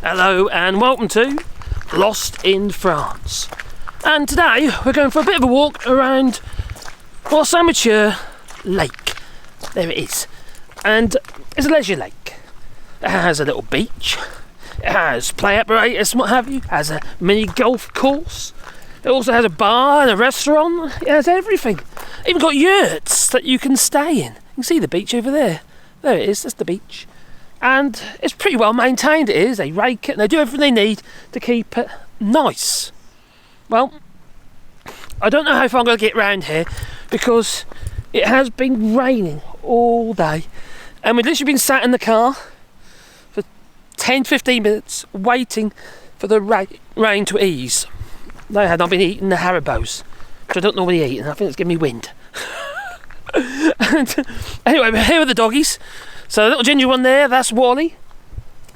Hello and welcome to Lost in France. And today we're going for a bit of a walk around Mathieu Lake. There it is. And it's a leisure lake. It has a little beach. It has play apparatus and what have you. It has a mini golf course. It also has a bar and a restaurant. It has everything. It even got yurts that you can stay in. You can see the beach over there. There it is, that's the beach. And it's pretty well maintained, it is. They rake it and they do everything they need to keep it nice. Well, I don't know how far I'm going to get round here because it has been raining all day. And we've literally been sat in the car for 10-15 minutes waiting for the rain to ease. They had not been eating the Haribos, which I don't normally eat, and I think it's giving me wind. And anyway, we're here with the doggies. So the little ginger one there, that's Wally.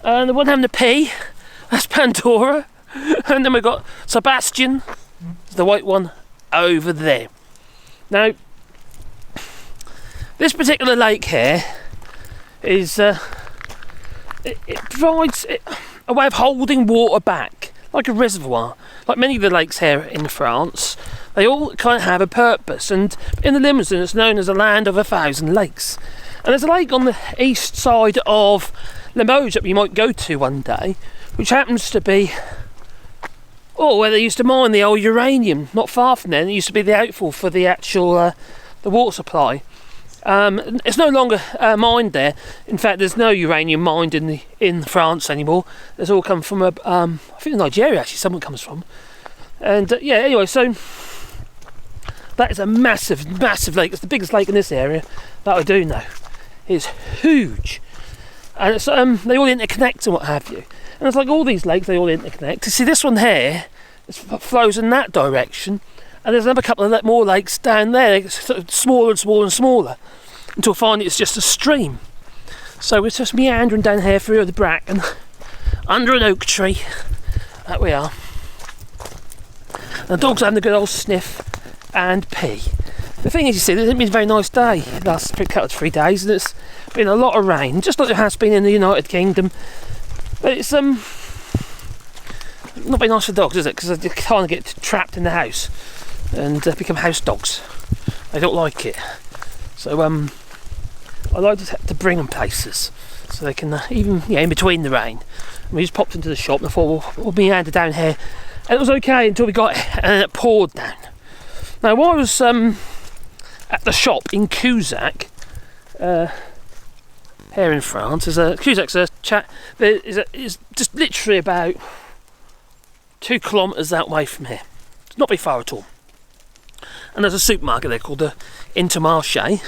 And the one having to pee, that's Pandora. And then we've got Sebastian, the white one, over there. Now, this particular lake here is, it provides a way of holding water back, like a reservoir. Like many of the lakes here in France, they all kind of have a purpose. And in the Limousin, it's known as the land of 1,000 lakes. And there's a lake on the east side of Limoges that we might go to one day, which happens to be, where they used to mine the old uranium. Not far from there, and it used to be the outfall for the actual the water supply. It's no longer mined there. In fact, there's no uranium mined in France anymore. It's all come from I think Nigeria actually. Someone comes from, and yeah. Anyway, so that is a massive, massive lake. It's the biggest lake in this area that I do know. It's huge, and it's, they all interconnect and what have you. And it's like all these lakes, they all interconnect. You see, this one here flows in that direction, and there's another couple of more lakes down there, sort of smaller and smaller and smaller, until finally it's just a stream. So it's just meandering down here through the bracken, under an oak tree. That we are. And the dog's having a good old sniff and pee. The thing is, you see, it's been a very nice day the last couple of 3 days, and it's been a lot of rain, just like it has been in the United Kingdom. But it's not very nice for dogs, is it? Because they kind of get trapped in the house and become house dogs. They don't like it. So I like to bring them places so they can even in between the rain. And we just popped into the shop and I thought we'll meander down here, and it was okay until we got it, and then it poured down. Now, while I was at the shop in Cusack, here in France, Cusac's a chat. It's just literally about 2 kilometres that way from here. It's not very far at all. And there's a supermarket there called the Intermarché.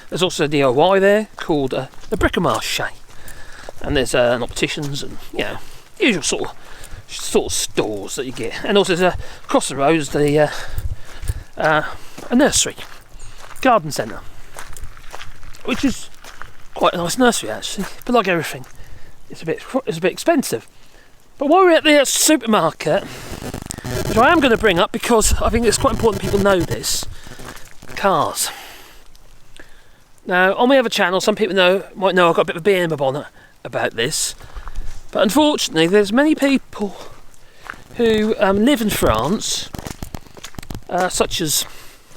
There's also a DIY there called the Bricomarché. And there's an opticians and usual sort of stores that you get. And also there's across the road is a nursery, garden centre, which is quite a nice nursery actually. But like everything, it's a bit expensive. But while we're at the supermarket, which I am going to bring up because I think it's quite important people know this, cars. Now, on my other channel, some people might know I've got a bit of a bee in my bonnet about this. But unfortunately, there's many people who live in France, such as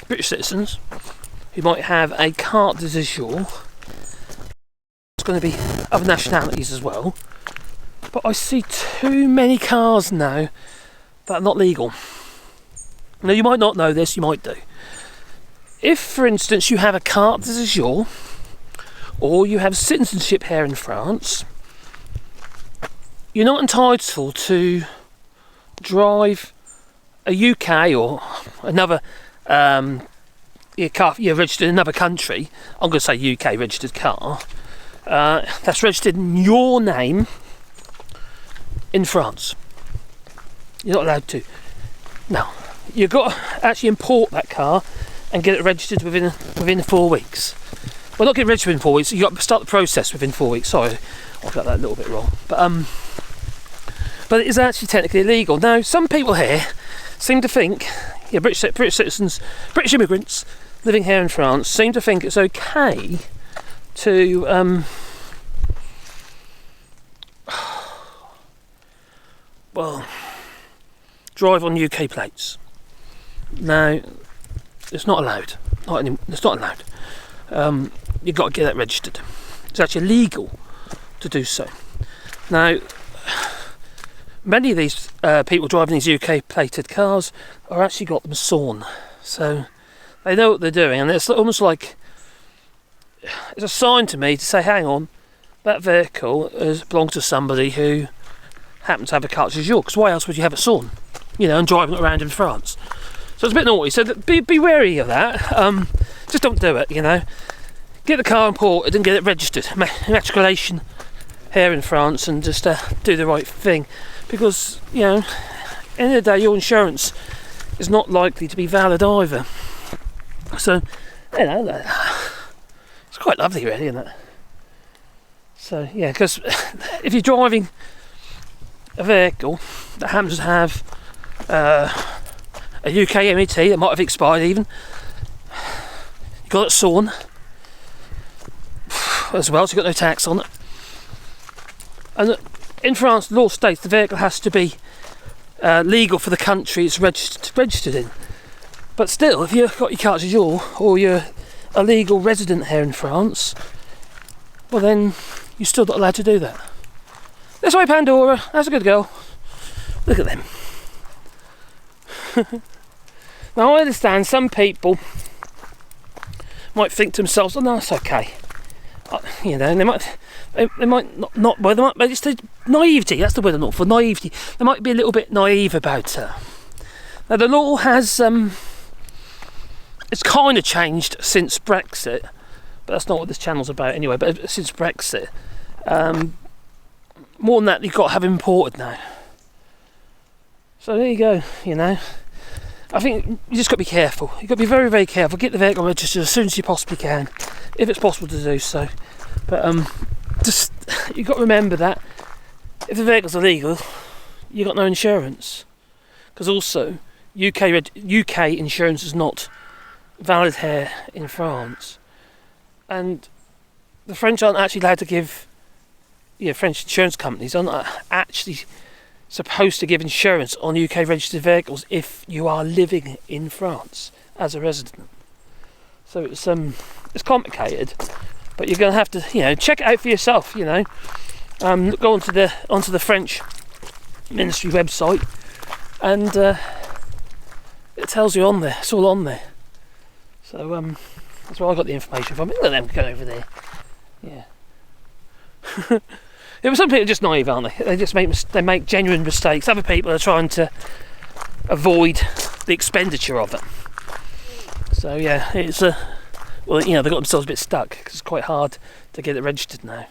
British citizens, who might have a carte de séjour. It's going to be other nationalities as well. But I see too many cars now that are not legal. Now, you might not know this, you might do. If, for instance, you have a carte de séjour, or you have citizenship here in France, you're not entitled to drive a UK or another car you're registered in another country. I'm going to say UK registered car that's registered in your name in France. You're not allowed to. No, you've got to actually import that car and get it registered within 4 weeks. Well, not get it registered within 4 weeks. You've got to start the process within 4 weeks. Sorry, I've got that a little bit wrong. But it is actually technically illegal. Now, some people here seem to think, British citizens, British immigrants living here in France seem to think it's okay to well, drive on UK plates. Now, it's not allowed. It's not allowed. You've got to get that registered. It's actually illegal to do so. Now, many of these people driving these UK plated cars are actually got them sawn, so they know what they're doing, and it's almost like it's a sign to me to say, hang on, that vehicle belongs to somebody who happens to have a cartridge as yours, because why else would you have it sawn, and driving it around in France? So it's a bit naughty, so be wary of that. Just don't do it, Get the car imported and get it registered, matriculation here in France, and just do the right thing, because at the end of the day your insurance is not likely to be valid either. So it's quite lovely really, isn't it? So yeah, because if you're driving a vehicle that happens to have a UK MOT that might have expired even, you got it sawn as well, so you've got no tax on it. And in France, the law states the vehicle has to be legal for the country it's registered in. But still, if you've got your cartridge or you're a legal resident here in France, well then you're still not allowed to do that. This way, Pandora. That's a good girl. Look at them. Now I understand some people might think to themselves, "Oh no, it's okay." They might not. Well, they might. It's the naivety. That's the word I'm looking for. Naivety. They might be a little bit naive about it. Now the law has it's kind of changed since Brexit, but that's not what this channel's about anyway. But since Brexit, more than that, you've got to have imported now. So there you go. I think you just got to be careful. You've got to be very, very careful. Get the vehicle registered as soon as you possibly can, if it's possible to do so. But just you've got to remember that if the vehicle's illegal, you've got no insurance. Because also, UK insurance is not valid here in France, and the French aren't actually allowed to give. French insurance companies aren't actually supposed to give insurance on UK registered vehicles if you are living in France as a resident. So it's complicated, but you're going to have to check it out for yourself. Go onto the French ministry website, and it tells you on there. It's all on there. So that's where I got the information from. Look at them go over there. Yeah. Some people are just naive, aren't they? They make genuine mistakes. Other people are trying to avoid the expenditure of it. So yeah, it's they got themselves a bit stuck because it's quite hard to get it registered now.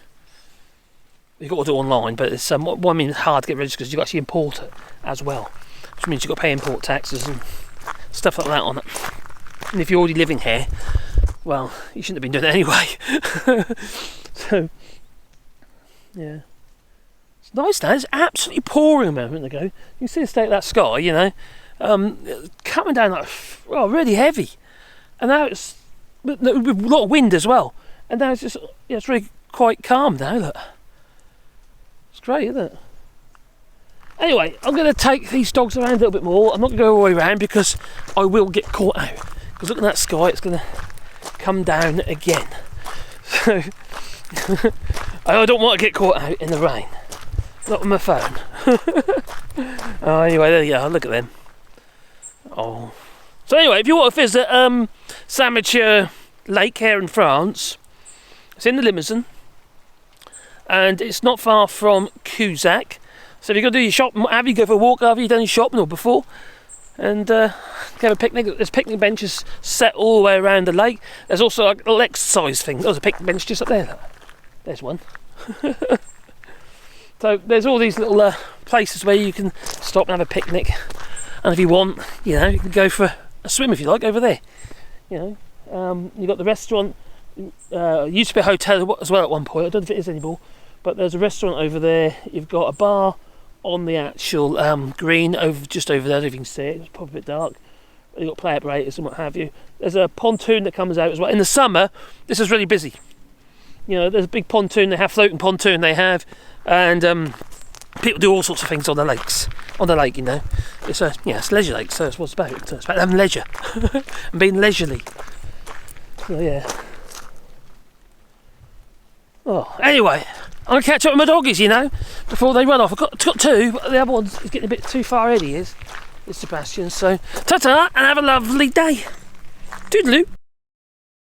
You've got to do it online, but it's what I mean, it's hard to get registered because you've got to actually import it as well, which means you've got to pay import taxes and stuff like that on it. And if you're already living here, well, you shouldn't have been doing it anyway. So. Yeah, it's nice now. It's absolutely pouring a moment ago. You can see the state of that sky, coming down really heavy, and now it's with a lot of wind as well. And now it's just it's really quite calm now. Look, it's great, isn't it? Anyway, I'm going to take these dogs around a little bit more. I'm not going to go all the way around because I will get caught out. Because look at that sky; it's going to come down again. So. I don't want to get caught out in the rain. Not with my phone. Anyway, there you go. Look at them. Oh. So anyway, if you want to visit Mathieu Lac here in France, it's in the Limousin, and it's not far from Cusack. So if you're going to do your shopping, have you go for a walk after you've done your shopping or before, and have a picnic. There's picnic benches set all the way around the lake. There's also like a little exercise thing. There's a picnic bench just up there. Look. There's one. So there's all these little places where you can stop and have a picnic, and if you want, you can go for a swim if you like over there. You've got the restaurant. Used to be a hotel as well at one point. I don't know if it is anymore, but there's a restaurant over there. You've got a bar on the actual green just over there. I don't know if you can see it. It's probably a bit dark. You've got play operators and what have you. There's a pontoon that comes out as well. In the summer, this is really busy. There's a big pontoon they have, floating pontoon they have, and people do all sorts of things on the lakes. On the lake, you know. It's a it's leisure lake, so it's what it's about. It's about having leisure and being leisurely. So yeah. Oh, anyway, I'm gonna catch up with my doggies, you know, before they run off. I've got two, but the other one is getting a bit too far ahead. He is Sebastian. So ta-ta, and have a lovely day. Toodaloo.